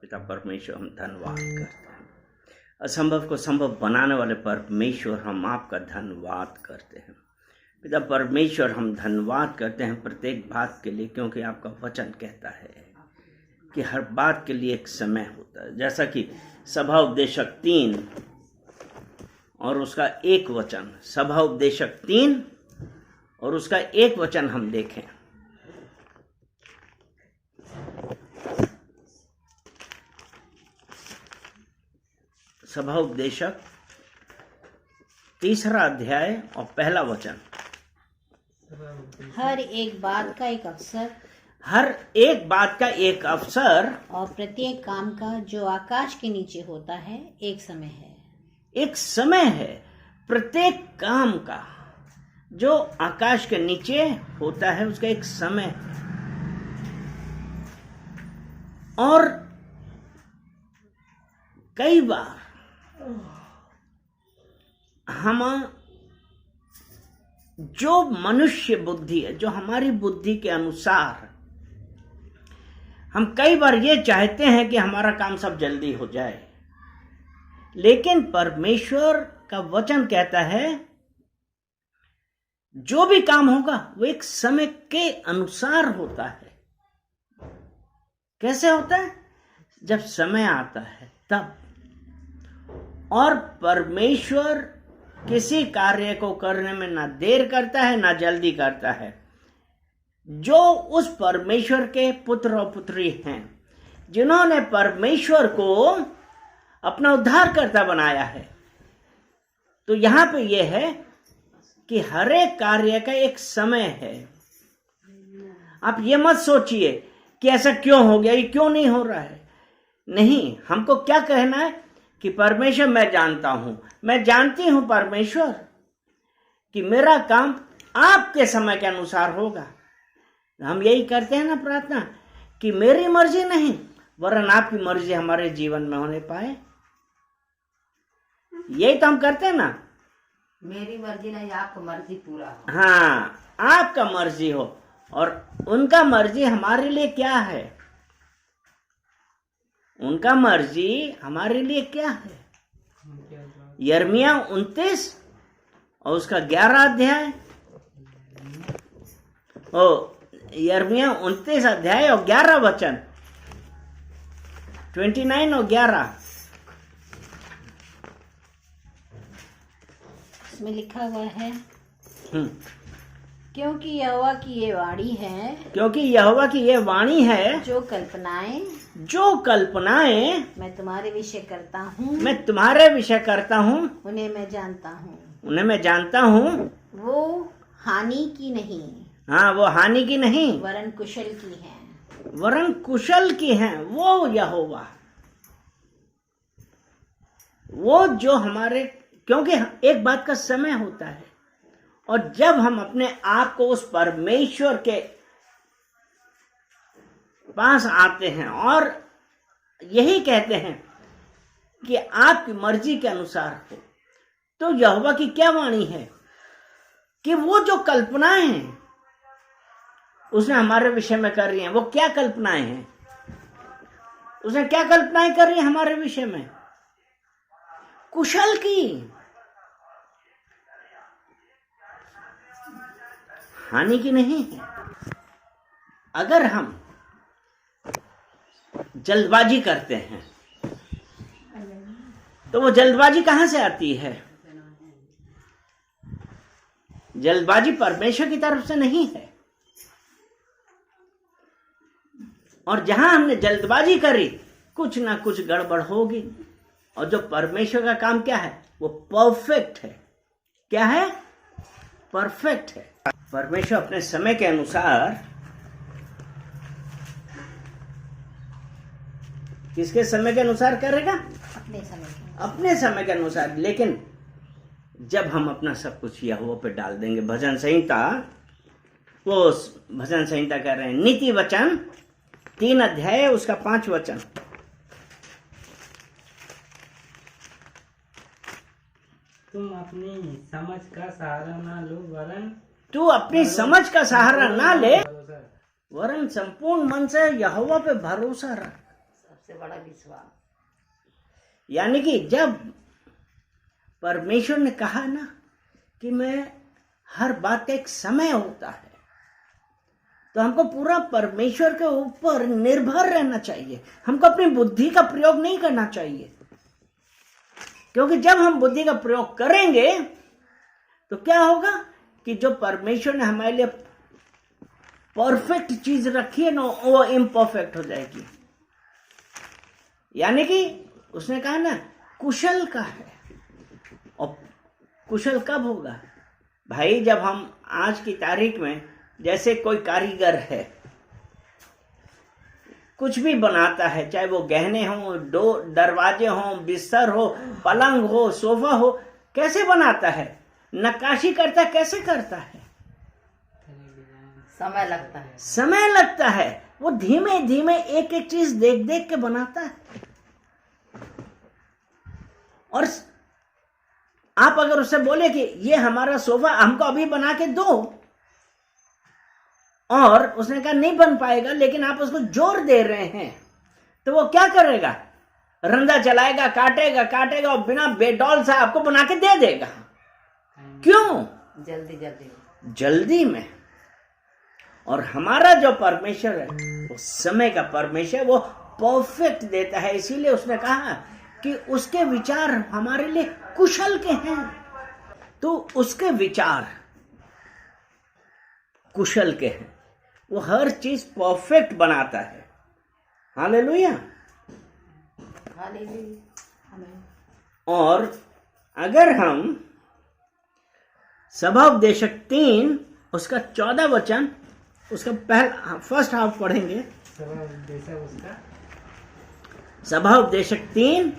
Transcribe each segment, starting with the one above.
पिता परमेश्वर, हम धन्यवाद करते हैं। असंभव को संभव बनाने वाले परमेश्वर, हम आपका धन्यवाद करते हैं। पिता परमेश्वर, हम धन्यवाद करते हैं प्रत्येक बात के लिए, क्योंकि आपका वचन कहता है कि हर बात के लिए एक समय होता है। जैसा कि सभा उपदेशक 3 और उसका एक वचन, सभा उपदेशक 3 और उसका एक वचन हम देखें। सभा उपदेशक 3 अध्याय और पहला वचन। हर एक बात का एक अवसर, हर एक बात का एक अवसर और प्रत्येक काम का जो आकाश के नीचे होता है एक समय है। एक समय है प्रत्येक काम का जो आकाश के नीचे होता है, उसका एक समय है। और कई बार हम जो मनुष्य बुद्धि है, जो हमारी बुद्धि के अनुसार, हम कई बार ये चाहते हैं कि हमारा काम सब जल्दी हो जाए, लेकिन परमेश्वर का वचन कहता है जो भी काम होगा वो एक समय के अनुसार होता है। कैसे होता है? जब समय आता है तब। और परमेश्वर किसी कार्य को करने में ना देर करता है ना जल्दी करता है। जो उस परमेश्वर के पुत्र और पुत्री हैं, जिन्होंने परमेश्वर को अपना उद्धारकर्ता बनाया है, तो यहां पे यह है कि हर एक कार्य का एक समय है। आप ये मत सोचिए कि ऐसा क्यों हो गया, ये क्यों नहीं हो रहा है। नहीं, हमको क्या कहना है कि परमेश्वर, मैं जानता हूं, मैं जानती हूं परमेश्वर कि मेरा काम आपके समय के अनुसार होगा। हम यही करते हैं ना प्रार्थना, कि मेरी मर्जी नहीं वरन आपकी मर्जी हमारे जीवन में होने पाए। यही तो हम करते हैं ना। मेरी मर्जी नहीं, आपका मर्जी पूरा हो। हाँ, आपका मर्जी हो। और उनका मर्जी हमारे लिए क्या है? उनका मर्जी हमारे लिए क्या है? यिर्मयाह 29 और उसका 11 अध्याय, यिर्मयाह 29 अध्याय और 11 वचन, 29 और 11। इसमें लिखा हुआ है, क्योंकि यहोवा की ये वाणी है, क्योंकि यहोवा की ये वाणी है, जो कल्पनाएं मैं तुम्हारे विषय करता हूँ, मैं तुम्हारे विषय करता हूँ, उन्हें मैं जानता हूँ। उन्हें मैं जानता हूँ। वो हानि की नहीं, हाँ, वो हानि की नहीं वरन कुशल की है। वरन कुशल की हैं। वो यहोवा, वो जो हमारे, क्योंकि एक बात का समय होता है, और जब हम अपने आप को उस परमेश्वर के पास आते हैं और यही कहते हैं कि आपकी मर्जी के अनुसार हो, तो यहोवा की क्या वाणी है कि वो जो कल्पनाएं हैं उसने हमारे विषय में कर रही हैं। वो क्या कल्पनाएं हैं? उसने क्या कल्पनाएं कर रही हैं हमारे विषय में? कुशल की, हानि की नहीं है। अगर हम जल्दबाजी करते हैं तो वो जल्दबाजी कहां से आती है? जल्दबाजी परमेश्वर की तरफ से नहीं है। और जहां हमने जल्दबाजी करी, कुछ ना कुछ गड़बड़ होगी। और जो परमेश्वर का काम क्या है? वो परफेक्ट है। क्या है? परफेक्ट है। परमेश्वर अपने समय के अनुसार, किसके समय के अनुसार करेगा? अपने समय के अनुसार। लेकिन जब हम अपना सब कुछ यहोवा पे डाल देंगे, भजन संहिता, वो भजन संहिता कह रहे हैं, नीति वचन 3 अध्याय उसका 5 वचन। तुम अपनी समझ का सहारा ना लो, वरन तू अपनी समझ का सहारा ना ले, वरन संपूर्ण मन से यहोवा पे भरोसा रख। सबसे बड़ा विश्वास। यानी कि जब परमेश्वर ने कहा ना कि मैं हर बात का एक समय होता है, तो हमको पूरा परमेश्वर के ऊपर निर्भर रहना चाहिए। हमको अपनी बुद्धि का प्रयोग नहीं करना चाहिए, क्योंकि जब हम बुद्धि का प्रयोग करेंगे तो क्या होगा कि जो परमेश्वर ने हमारे लिए परफेक्ट चीज रखी है ना, वो इम्परफेक्ट हो जाएगी। यानी कि उसने कहा ना कुशल का है, और कुशल कब होगा भाई? जब हम आज की तारीख में, जैसे कोई कारीगर है, कुछ भी बनाता है, चाहे वो गहने हो, दरवाजे हो, बिस्तर हो, पलंग हो, सोफा हो, कैसे बनाता है? नक्काशी करता है, कैसे करता है? समय लगता है। समय लगता है। वो धीमे धीमे एक एक चीज देख देख के बनाता है। और आप अगर उससे बोले कि ये हमारा सोफा हमको अभी बना के दो, और उसने कहा नहीं बन पाएगा, लेकिन आप उसको जोर दे रहे हैं, तो वो क्या करेगा? रंदा चलाएगा, काटेगा काटेगा, और बिना बेडौल से आपको बना के दे देगा। क्यों? जल्दी में। और हमारा जो परमेश्वर है वो समय का परमेश्वर, वो परफेक्ट देता है। इसीलिए उसने कहा कि उसके विचार हमारे लिए कुशल के हैं। तो उसके विचार कुशल के हैं, वो हर चीज परफेक्ट बनाता है। हालेलुया। और अगर हम सभाउपदेशक 3 उसका 14 वचन, उसका फर्स्ट हाफ पढ़ेंगे। सभाउपदेशक 3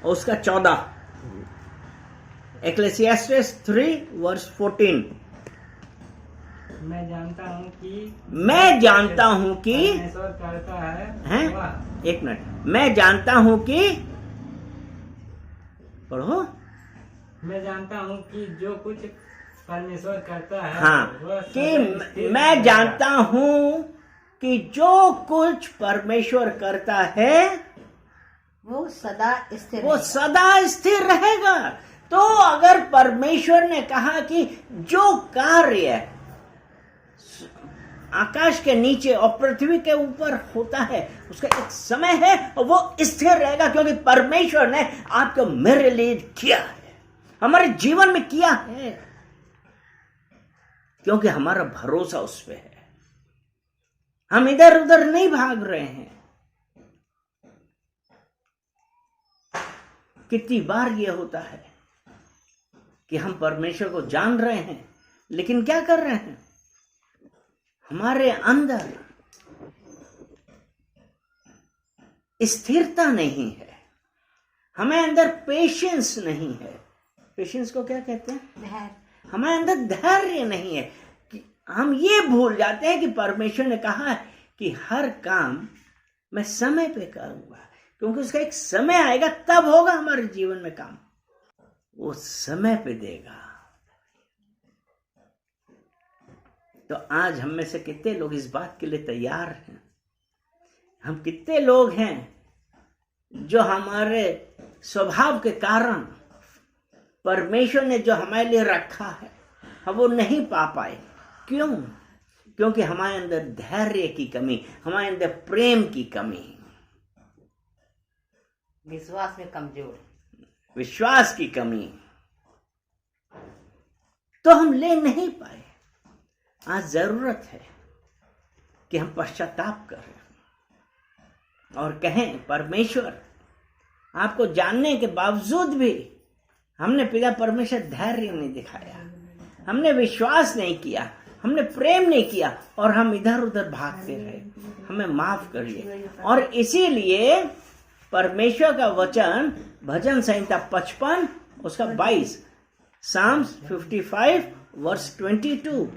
और उसका 14, एक्लेसियास्टेस 3 वर्स 14। मैं जानता हूँ कि परमेश्वर करता है। एक मिनट, मैं जानता हूँ कि, पढ़ो। मैं जानता हूँ कि जो कुछ परमेश्वर करता है, हाँ, कि मैं जानता हूँ कि जो कुछ परमेश्वर करता है वो सदा स्थिर रहेगा। तो अगर परमेश्वर ने कहा कि जो कार्य आकाश के नीचे और पृथ्वी के ऊपर होता है उसका एक समय है और वो स्थिर रहेगा, क्योंकि परमेश्वर ने आपको मेरे लिए किया है, हमारे जीवन में किया है, क्योंकि हमारा भरोसा उस पे है। हम इधर उधर नहीं भाग रहे हैं। कितनी बार यह होता है कि हम परमेश्वर को जान रहे हैं, लेकिन क्या कर रहे हैं? हमारे अंदर स्थिरता नहीं है, हमें अंदर पेशेंस नहीं है। पेशेंस को क्या कहते हैं? हमारे अंदर धैर्य नहीं है। कि हम ये भूल जाते हैं कि परमेश्वर ने कहा है कि हर काम मैं समय पे करूंगा, क्योंकि उसका एक समय आएगा, तब होगा हमारे जीवन में काम, वो समय पे देगा। तो आज हम में से कितने लोग इस बात के लिए तैयार हैं? हम कितने लोग हैं जो हमारे स्वभाव के कारण परमेश्वर ने जो हमारे लिए रखा है हम वो नहीं पा पाए? क्यों? क्योंकि हमारे अंदर धैर्य की कमी, हमारे अंदर प्रेम की कमी, विश्वास में कमजोर, विश्वास की कमी, तो हम ले नहीं पाए। आज जरूरत है कि हम पश्चाताप करें और कहें, परमेश्वर आपको जानने के बावजूद भी हमने पिता परमेश्वर धैर्य नहीं दिखाया, हमने विश्वास नहीं किया, हमने प्रेम नहीं किया और हम इधर उधर भागते रहे, हमें माफ करिए। और इसीलिए परमेश्वर का वचन भजन संहिता 55 उसका 22, साम्स 55 वर्स 22,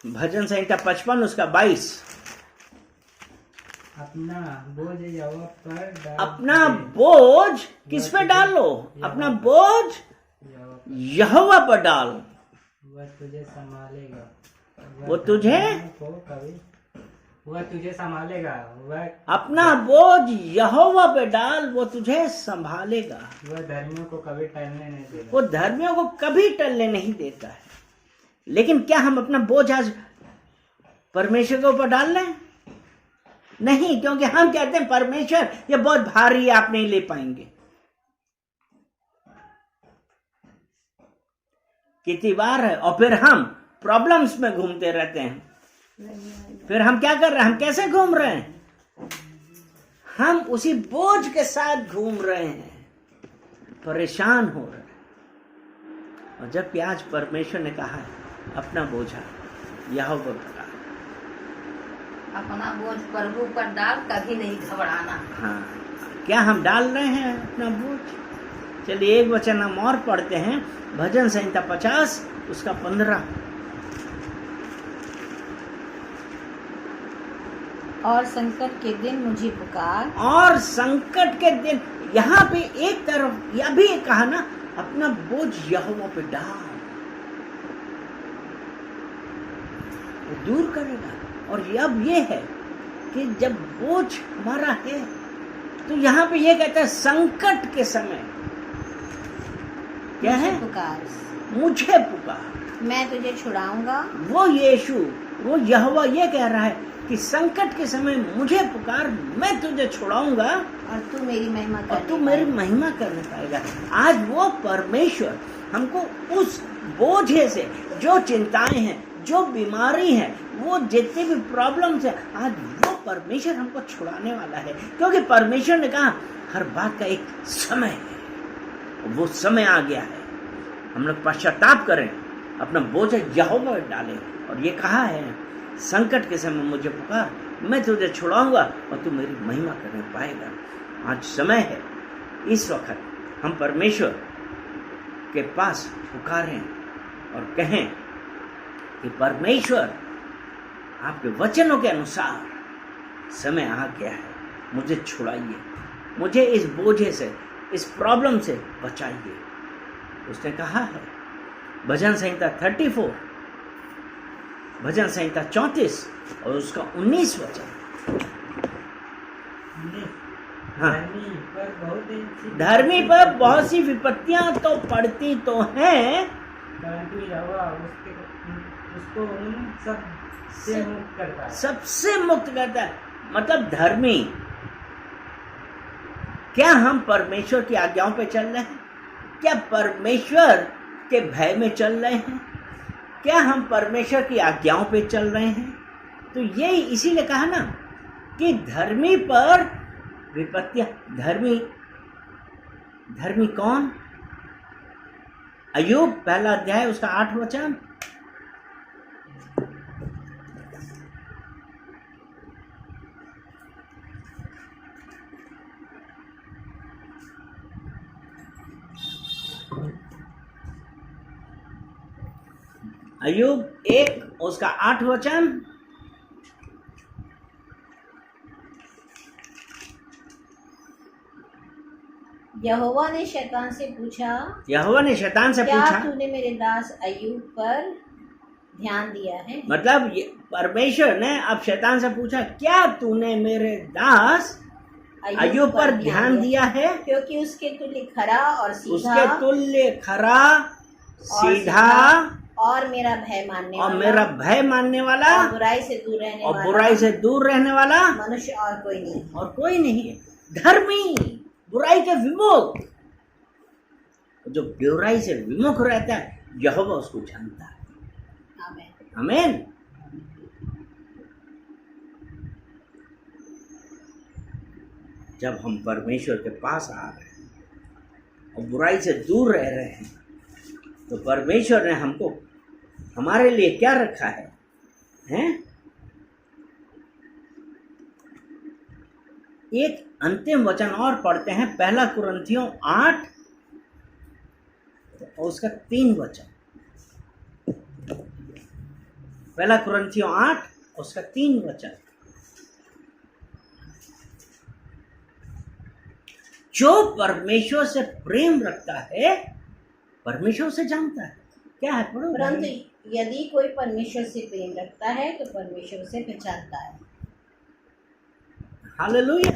भजन संहिता 55 उसका 22। अपना बोझ यहोवा पर डाल, अपना बोझ किस पे डालो? अपना बोझ यहोवा पर डाल, वह तुझे संभालेगा। वो तुझे वह तुझे संभालेगा। वह अपना बोझ यहोवा पे डाल, वो तुझे संभालेगा। वह धर्मियों को कभी टलने नहीं देगा। वो धर्मियों को कभी टलने नहीं देता है। लेकिन क्या हम अपना बोझ आज परमेश्वर के ऊपर डाल लें? नहीं, क्योंकि हम कहते हैं परमेश्वर ये बहुत भारी है, आप नहीं ले पाएंगे। कितनी बार है, और फिर हम प्रॉब्लम्स में घूमते रहते हैं। फिर हम क्या कर रहे हैं? हम कैसे घूम रहे हैं? हम उसी बोझ के साथ घूम रहे हैं, परेशान हो रहे हैं। और जबकि आज परमेश्वर ने कहा है अपना बोझा यहोवा पर डाल। अपना बोझ प्रभु पर डाल, कभी नहीं घबराना। हाँ, क्या हम डाल रहे हैं अपना बोझ? चलिए एक वचन हम और पढ़ते हैं, भजन संहिता 50 उसका 15। और संकट के दिन मुझे पुकार। और संकट के दिन, यहाँ पे एक तरफ यह भी कहा ना, अपना बोझ यहोवा पे डाल, वो दूर करेगा। और अब ये है कि जब बोझ हमारा है, तो यहाँ पे ये कहता है संकट के समय क्या है? पुकार, मुझे पुकार, मैं तुझे छुड़ाऊंगा। वो यीशु, वो यहोवा ये कह रहा है कि संकट के समय मुझे पुकार, मैं तुझे छुड़ाऊंगा और तू मेरी महिमा और करने तू मेरी पाएगा। महिमा करने पाएगा। आज वो परमेश्वर हमको उस बोझे से, जो चिंताएं हैं, जो बीमारी है, वो जितनी भी प्रॉब्लम्स है, आज वो परमेश्वर हमको छुड़ाने वाला है। क्योंकि परमेश्वर ने कहा हर बात का एक समय है, वो समय आ गया है। हम लोग पश्चाताप करें, अपना बोझ यहोवा पर डालें। और ये कहा है संकट के समय मुझे पुकार, मैं तुझे छुड़ाऊंगा और तू मेरी महिमा करने पाएगा। आज समय है, इस वक्त हम परमेश्वर के पास पुकारें और कहें कि परमेश्वर आपके वचनों के अनुसार समय आ गया है, मुझे छुड़ाइए, मुझे इस बोझे से, इस प्रॉब्लम से बचाइए। उसने कहा है भजन संहिता 34, भजन संहिता 34 और उसका 19 वचन। हाँ, धर्मी पर बहुत सी विपत्तियां तो पड़ती तो हैं, परंतु यहोवा उसको उन सब से मुक्त करता है। सबसे मुक्त करता है। मतलब धर्मी, क्या हम परमेश्वर की आज्ञाओं पे चल रहे हैं? क्या परमेश्वर के भय में चल रहे हैं? क्या हम परमेश्वर की आज्ञाओं पे चल रहे हैं? तो यही इसीलिए कहा ना कि धर्मी पर विपत्तियां। धर्मी कौन? अय्यूब पहला अध्याय उसका 8 वचन। अय्यूब 1 उसका 8 वचन। यहोवा ने शैतान से पूछा, क्या तूने मेरे दास अय्यूब पर ध्यान दिया है? मतलब परमेश्वर ने अब शैतान से पूछा, क्या तूने मेरे दास अय्यूब पर ध्यान दिया है? क्योंकि उसके तुल्य खरा और सीधा, उसके तुल्य खरा, सीधा और मेरा भय मानने वाला, और बुराई से दूर रहने वाला मनुष्य और कोई नहीं है। धर्मी, बुराई के विमुख, जो बुराई से विमुख रहता है, यहोवा उसको जानता है। आमीन। जब हम परमेश्वर के पास आ रहे हैं और बुराई से दूर रह रहे हैं, तो परमेश्वर ने हमको, हमारे लिए क्या रखा है? एक अंतिम वचन और पढ़ते हैं, पहला कुरिन्थियों 8 और उसका 3 वचन। पहला कुरिन्थियों 8 उसका 3 वचन। जो परमेश्वर से प्रेम रखता है परमेश्वर उसे जानता है। क्या है पढ़ो। परंतु यदि कोई परमेश्वर से प्रेम रखता है तो परमेश्वर उसे पहचानता है। हालेलुया।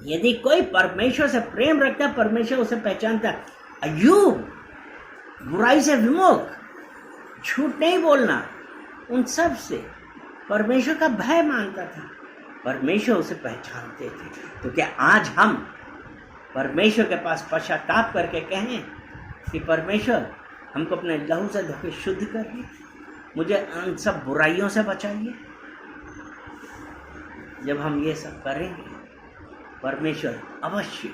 यदि कोई परमेश्वर से प्रेम रखता है परमेश्वर उसे पहचानता है। अय्यूब बुराई से विमुख, झूठ नहीं बोलना, उन सब से परमेश्वर का भय मानता था, परमेश्वर उसे पहचानते थे। तो क्या आज हम परमेश्वर के पास पश्चाताप करके कहें कि परमेश्वर हमको अपने लहू से धोके शुद्ध करिए, मुझे उन सब बुराइयों से बचाइए? जब हम ये सब करेंगे परमेश्वर अवश्य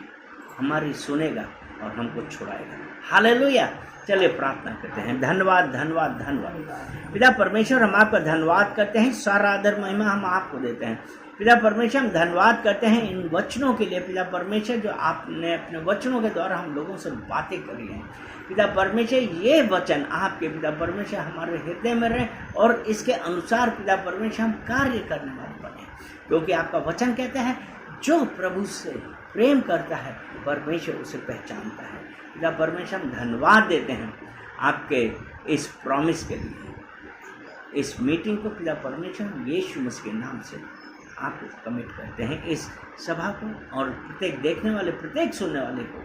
हमारी सुनेगा और हमको छुड़ाएगा। हालेलुया। चलिए प्रार्थना करते हैं। धन्यवाद धन्यवाद धन्यवाद पिता परमेश्वर, हम आपका धन्यवाद करते हैं, सारा आदर महिमा हम आपको देते हैं। पिता परमेश्वर हम धन्यवाद करते हैं इन वचनों के लिए पिता परमेश्वर, जो आपने अपने वचनों के द्वारा हम लोगों से बातें करी हैं। पिता परमेश्वर ये वचन आपके पिता परमेश्वर हमारे हृदय में रहे और इसके अनुसार पिता परमेश्वर हम कार्य करने वाले बने, क्योंकि आपका वचन कहता है जो प्रभु से प्रेम करता है परमेश्वर उसे पहचानता है। पिता परमेश्वर हम धन्यवाद देते हैं आपके इस प्रॉमिस के लिए। इस मीटिंग को पिता परमेश्वर यीशु मसीह के नाम से आपको कमिट करते हैं, इस सभा को और प्रत्येक देखने वाले प्रत्येक सुनने वाले को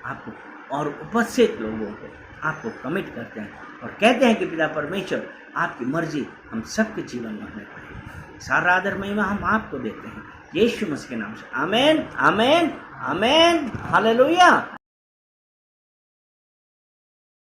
आपको और उपस्थित लोगों को आपको कमिट करते हैं और कहते हैं कि पिता परमेश्वर आपकी मर्जी हम सबके जीवन में होने पाए। सारा आदर महिमा हम आपको देते हैं यीशु मसीह के नाम से। आमीन आमीन आमीन। हालेलुया।